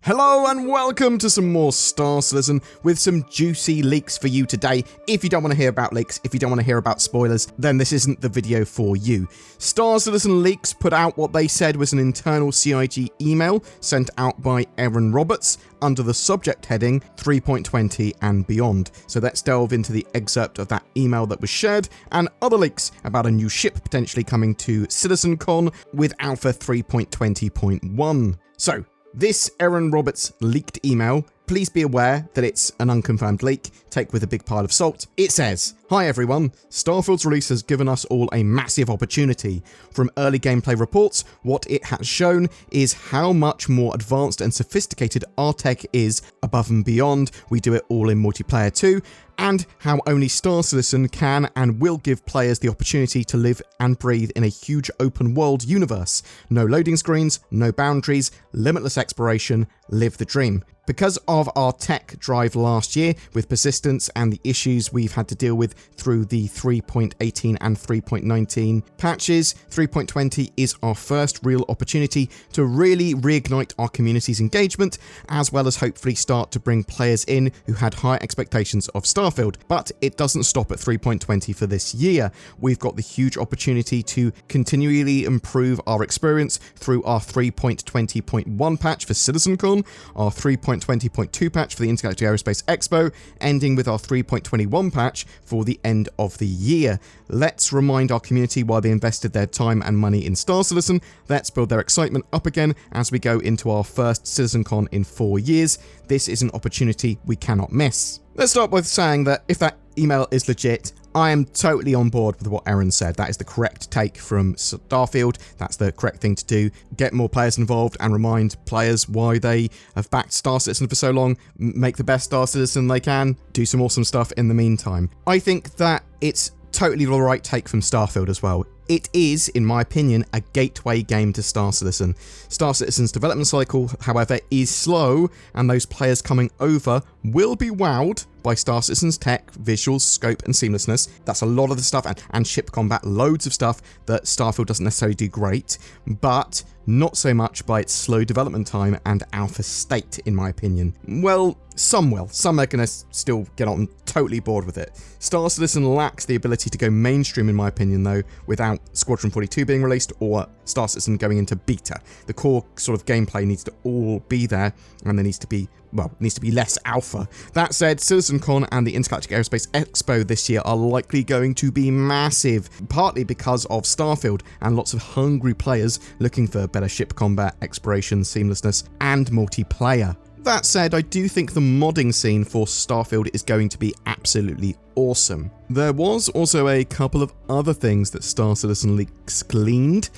Hello and welcome to some more Star Citizen with some juicy leaks for you today. If you don't want to hear about leaks, if you don't want to hear about spoilers, then this isn't the video for you. Star Citizen Leaks put out what they said was an internal CIG email sent out by Erin Roberts under the subject heading 3.20 and beyond. So let's delve into the excerpt of that email that was shared and other leaks about a new ship potentially coming to CitizenCon with Alpha 3.20.1. So, this Erin Roberts leaked email, please be aware that it's an unconfirmed leak, take with a big pile of salt. It says, "Hi everyone, Starfield's release has given us all a massive opportunity. From early gameplay reports, what it has shown is how much more advanced and sophisticated our tech is above and beyond. We do it all in multiplayer too, and how only Star Citizen can and will give players the opportunity to live and breathe in a huge open world universe. No loading screens, no boundaries, limitless exploration, live the dream." Because of our tech drive last year with persistence and the issues we've had to deal with through the 3.18 and 3.19 patches, 3.20 is our first real opportunity to really reignite our community's engagement, as well as hopefully start to bring players in who had high expectations of Starfield. But it doesn't stop at 3.20 for this year. We've got the huge opportunity to continually improve our experience through our 3.20.1 patch for CitizenCon, our 3.20.2 patch for the Intergalactic Aerospace Expo, ending with our 3.21 patch for the end of the year. Let's remind our community why they invested their time and money in Star Citizen. Let's build their excitement up again as we go into our first CitizenCon in 4 years. This is an opportunity we cannot miss. Let's start with saying that if that email is legit, I am totally on board with what Erin said. That is the correct take from Starfield. That's the correct thing to do. Get more players involved and remind players why they have backed Star Citizen for so long. Make the best Star Citizen they can. Do some awesome stuff in the meantime. I think that it's totally the right take from Starfield as well. It is, in my opinion, a gateway game to Star Citizen. Star Citizen's development cycle, however, is slow, and those players coming over will be wowed by Star Citizen's tech, visuals, scope, and seamlessness. That's a lot of the stuff, and ship combat, loads of stuff that Starfield doesn't necessarily do great, but not so much by its slow development time and alpha state, in my opinion. Well, some will. Some are going to still get on totally bored with it. Star Citizen lacks the ability to go mainstream, in my opinion, though, without Squadron 42 being released or Star Citizen going into beta. The core sort of gameplay needs to all be there, and there needs to be less alpha. That said, CitizenCon and the Intergalactic Aerospace Expo this year are likely going to be massive, partly because of Starfield and lots of hungry players looking for better ship combat, exploration, seamlessness, and multiplayer. That said, I do think the modding scene for Starfield is going to be absolutely awesome. There was also a couple of other things that Star Citizen leaks gleaned.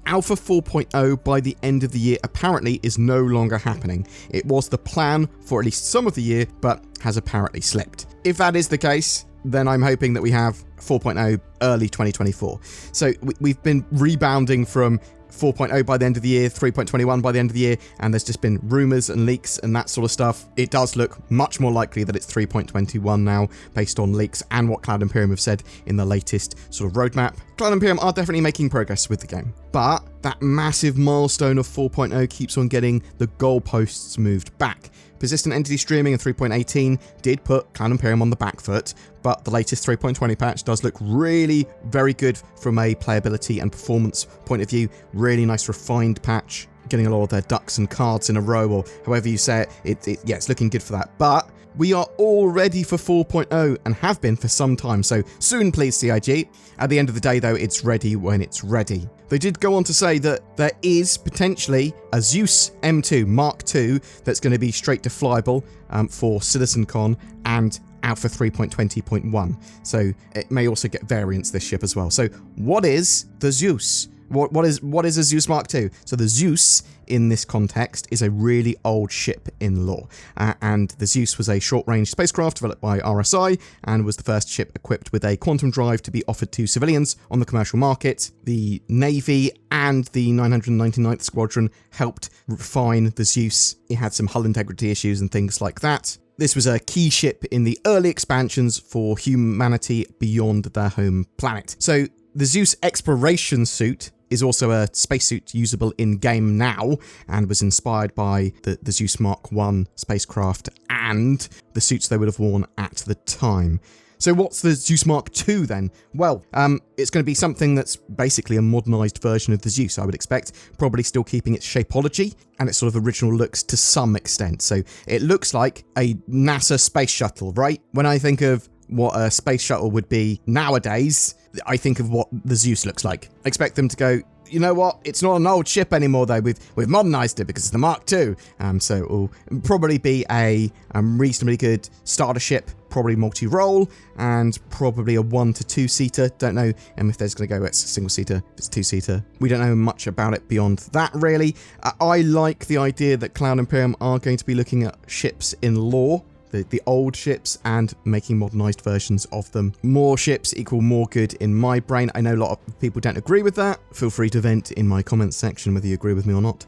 Alpha 4.0 by the end of the year apparently is no longer happening. It was the plan for at least some of the year, but has apparently slipped. If that is the case, then I'm hoping that we have 4.0 early 2024. So we've been rebounding from 4.0 by the end of the year, 3.21 by the end of the year, and there's just been rumours and leaks and that sort of stuff. It does look much more likely that it's 3.21 now, based on leaks and what Cloud Imperium have said in the latest sort of roadmap. Cloud Imperium are definitely making progress with the game, but that massive milestone of 4.0 keeps on getting the goalposts moved back. Persistent Entity Streaming in 3.18 did put Cloud Imperium on the back foot, but the latest 3.20 patch does look really very good from a playability and performance point of view. Really nice refined patch, getting a lot of their ducks and cards in a row, or however you say it. Yeah, it's looking good for that. But we are all ready for 4.0 and have been for some time, so soon please CIG. At the end of the day though, it's ready when it's ready. They did go on to say that there is potentially a Zeus M2 Mark II that's going to be straight to flyable for CitizenCon and Alpha 3.20.1. So it may also get variants this ship as well. So what is the Zeus? What is a Zeus Mark II? So the Zeus in this context is a really old ship in lore, and the Zeus was a short-range spacecraft developed by RSI and was the first ship equipped with a quantum drive to be offered to civilians on the commercial market. The Navy and the 999th Squadron helped refine the Zeus. It had some hull integrity issues and things like that. This was a key ship in the early expansions for humanity beyond their home planet. So the Zeus exploration suit is also a spacesuit usable in-game now, and was inspired by the Zeus Mark I spacecraft and the suits they would have worn at the time. So what's the Zeus Mark II then? Well, it's going to be something that's basically a modernised version of the Zeus, I would expect, probably still keeping its shapeology and its sort of original looks to some extent. So it looks like a NASA space shuttle, right? When I think of what a space shuttle would be nowadays, I think of what the Zeus looks like. I expect them to go, you know what? It's not an old ship anymore, though. We've modernised it because it's the Mark II. So it will probably be a reasonably good starter ship, probably multi-role, and probably a 1 to 2 seater. Don't know if there's going to go it's a single seater, if it's 2 seater. We don't know much about it beyond that, really. I like the idea that Cloud Imperium are going to be looking at ships in lore. The old ships and making modernised versions of them. More ships equal more good in my brain. I know a lot of people don't agree with that. Feel free to vent in my comments section whether you agree with me or not.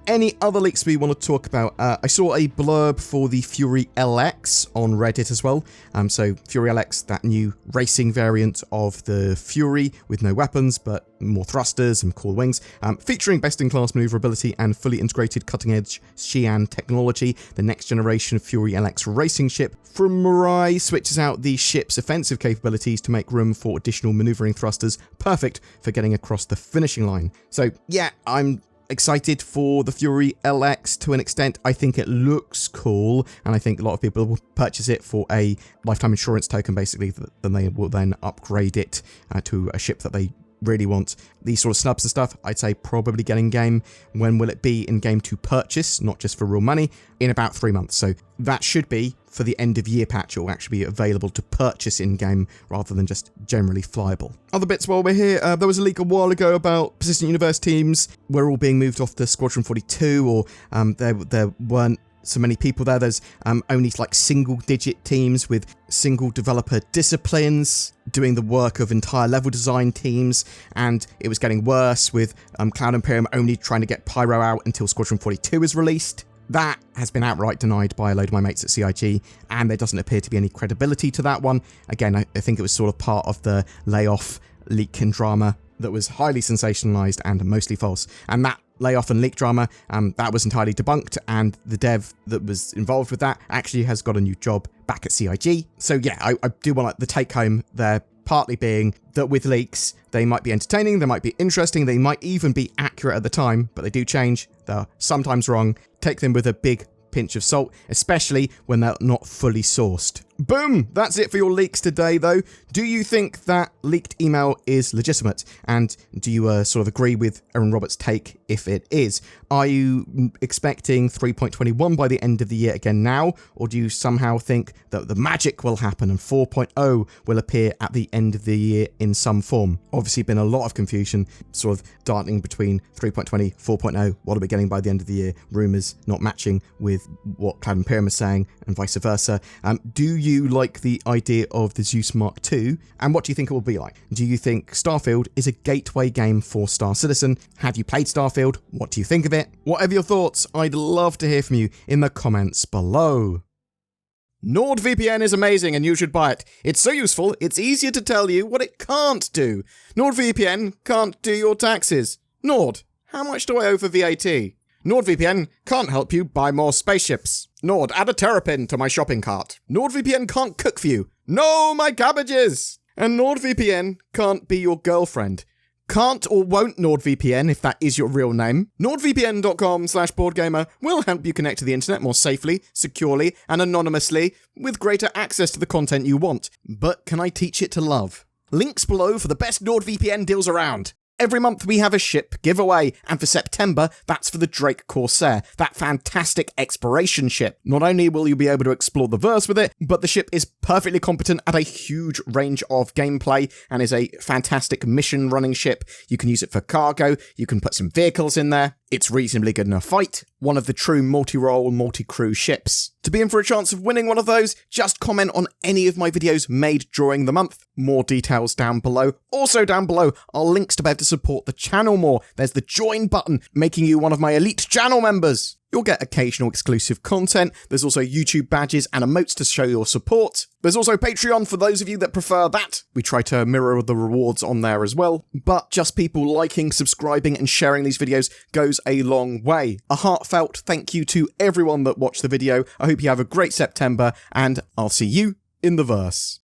Any other leaks we want to talk about? I saw a blurb for the Fury LX on Reddit as well. So Fury LX, that new racing variant of the Fury with no weapons but more thrusters and cool wings, featuring best-in-class maneuverability and fully integrated cutting-edge Xi'an technology. The next generation of Fury LX racing ship from Mirai switches out the ship's offensive capabilities to make room for additional maneuvering thrusters, perfect for getting across the finishing line. So yeah, I'm excited for the Fury LX to an extent. I think it looks cool, and I think a lot of people will purchase it for a lifetime insurance token, basically, then they will then upgrade it to a ship that they really want. These sort of snubs and stuff, I'd say probably get in game. When will it be in game to purchase, not just for real money? In about 3 months. So that should be for the end of year patch. It will actually be available to purchase in game rather than just generally flyable. Other bits while we're here, there was a leak a while ago about persistent universe teams were all being moved off the Squadron 42, or there weren't so many people there. There's only like single-digit teams with single developer disciplines doing the work of entire level design teams, and it was getting worse with Cloud Imperium only trying to get Pyro out until Squadron 42 is released. That has been outright denied by a load of my mates at CIG, and there doesn't appear to be any credibility to that one. Again, I think it was sort of part of the layoff, leak and drama that was highly sensationalized and mostly false. And that layoff and leak drama, that was entirely debunked, and the dev that was involved with that actually has got a new job back at CIG. So yeah, I do want the take home there partly being that with leaks, they might be entertaining, they might be interesting, they might even be accurate at the time, but they do change, they're sometimes wrong. Take them with a big pinch of salt, especially when they're not fully sourced. Boom! That's it for your leaks today, though. Do you think that leaked email is legitimate? And do you sort of agree with Erin Roberts' take if it is? Are you expecting 3.21 by the end of the year again now? Or do you somehow think that the magic will happen and 4.0 will appear at the end of the year in some form? Obviously been a lot of confusion, sort of darting between 3.20, 4.0, what are we getting by the end of the year? Rumours not matching with what Cloud Imperium is saying and vice versa. Do you like the idea of the Zeus Mark II, and what do you think it will be like? Do you think Starfield is a gateway game for Star Citizen? Have you played Starfield? What do you think of it? Whatever your thoughts, I'd love to hear from you in the comments below. NordVPN is amazing and you should buy it. It's so useful, it's easier to tell you what it can't do. NordVPN can't do your taxes. Nord, how much do I owe for VAT? NordVPN can't help you buy more spaceships. Nord, add a terrapin to my shopping cart. NordVPN can't cook for you. No, my cabbages! And NordVPN can't be your girlfriend. Can't or won't NordVPN, if that is your real name. NordVPN.com/BoredGamer will help you connect to the internet more safely, securely, and anonymously, with greater access to the content you want. But can I teach it to love? Links below for the best NordVPN deals around. Every month we have a ship giveaway, and for September, that's for the Drake Corsair, that fantastic exploration ship. Not only will you be able to explore the verse with it, but the ship is perfectly competent at a huge range of gameplay, and is a fantastic mission-running ship. You can use it for cargo, you can put some vehicles in there. It's reasonably good in a fight, one of the true multi-role, multi-crew ships. To be in for a chance of winning one of those, just comment on any of my videos made during the month. More details down below. Also down below are links to be able to support the channel more. There's the join button, making you one of my elite channel members. You'll get occasional exclusive content. There's also YouTube badges and emotes to show your support. There's also Patreon for those of you that prefer that. We try to mirror the rewards on there as well. But just people liking, subscribing, and sharing these videos goes a long way. A heartfelt thank you to everyone that watched the video. I hope you have a great September, and I'll see you in the verse.